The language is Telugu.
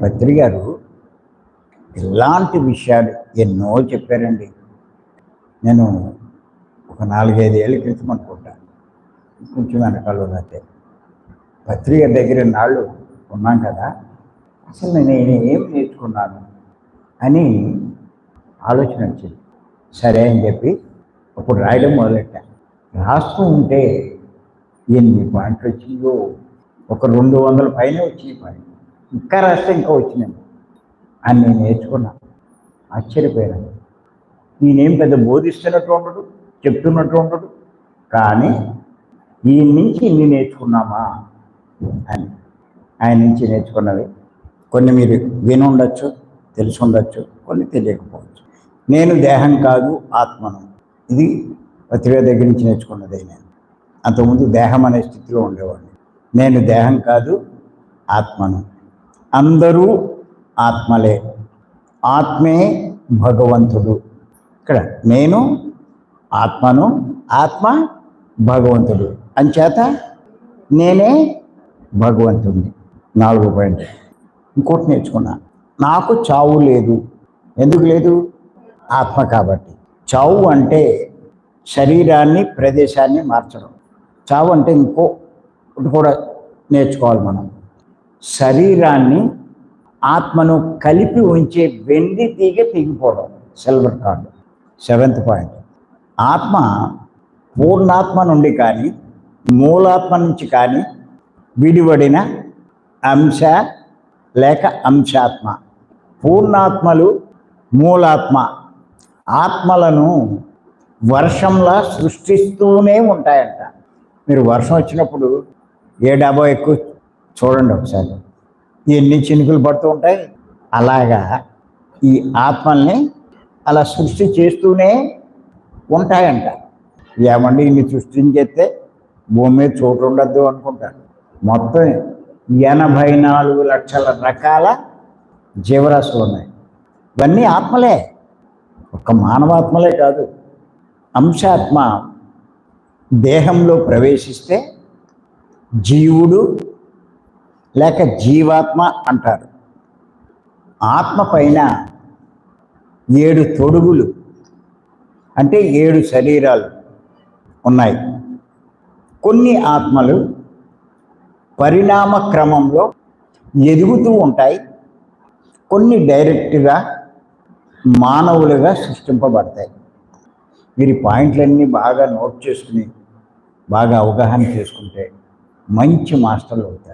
పత్రి గారు ఇలాంటి విషయాలు ఎన్నో చెప్పారండి. నేను ఒక 4-5 ఏళ్ళ క్రితం అనుకుంటా, కొంచెం వెనకాల అయితే పత్రి గారి దగ్గర నాళ్ళు ఉన్నాం కదా, అసలు నేను ఏం నేర్చుకున్నాను అని ఆలోచన వచ్చింది. సరే అని చెప్పి అప్పుడు రాయడం మొదలెట్టా. రాస్తూ ఉంటే ఎన్ని పాయింట్లు వచ్చిందో, ఒక 200 పైన వచ్చినాయి పాయింట్. ఇంకా రాస్తే ఇంకా వచ్చినాయి అని నేను నేర్చుకున్నా. ఆశ్చర్యపోయాను. ఈయనేం పెద్ద బోధిస్తున్నట్టు ఉండడు, చెప్తున్నట్టు ఉండడు, కానీ ఈయన నుంచి ఇన్ని నేర్చుకున్నామా అని. ఆయన నుంచి నేర్చుకున్నవి కొన్ని మీరు విని ఉండొచ్చు, తెలిసి ఉండొచ్చు, కొన్ని తెలియకపోవచ్చు. నేను దేహం కాదు ఆత్మను, ఇది పత్రిక దగ్గర నుంచి నేర్చుకున్నదే. నేను అంతకుముందు దేహం అనే స్థితిలో ఉండేవాడిని. నేను దేహం కాదు ఆత్మను, అందరూ ఆత్మలే, ఆత్మే భగవంతుడు. ఇక్కడ నేను ఆత్మను, ఆత్మ భగవంతుడు, అంచేత నేనే భగవంతుడిని. 4 పాయింట్. ఇంకోటి నేర్చుకున్నా, నాకు చావు లేదు. ఎందుకు లేదు? ఆత్మ కాబట్టి. చావు అంటే శరీరాన్ని, ప్రదేశాన్ని మార్చడం. చావు అంటే ఇంకోటి కూడా నేర్చుకోవాలి మనం. శరీరాన్ని ఆత్మను కలిపి ఉంచే వెండి తీగ తెగిపోవడం, సిల్వర్ కార్డ్. 7th point. ఆత్మ పూర్ణాత్మ నుండి కానీ మూలాత్మ నుంచి కానీ విడివడిన అంశ లేక అంశాత్మ. పూర్ణాత్మలు మూలాత్మ ఆత్మలను వర్షంలా సృష్టిస్తూనే ఉంటాయంట. మీరు వర్షం వచ్చినప్పుడు ఏ డబ్బా ఎక్కువ చూడండి ఒకసారి, ఎన్ని చినుకులు పడుతూ ఉంటాయి. అలాగా ఈ ఆత్మల్ని అలా సృష్టి చేస్తూనే ఉంటాయంట. ఏమండి ఇన్ని సృష్టించేస్తే భూమి మీద చోటు ఉండద్దు అనుకుంటారు. మొత్తం 84 లక్షల రకాల జీవరాశులు ఉన్నాయి. ఇవన్నీ ఆత్మలే, ఒక్క మానవాత్మలే కాదు. అంశాత్మ దేహంలో ప్రవేశిస్తే జీవుడు లేక జీవాత్మ అంటారు. ఆత్మ పైన 7 తొడుగులు అంటే 7 శరీరాలు ఉన్నాయి. కొన్ని ఆత్మలు పరిణామ క్రమంలో ఎదుగుతూ ఉంటాయి, కొన్ని డైరెక్ట్గా మానవులుగా సృష్టింపబడతాయి. మీరు ఈ పాయింట్లన్నీ బాగా నోట్ చేసుకుని బాగా అవగాహన చేసుకుంటే మంచి మాస్టర్లు అవుతారు.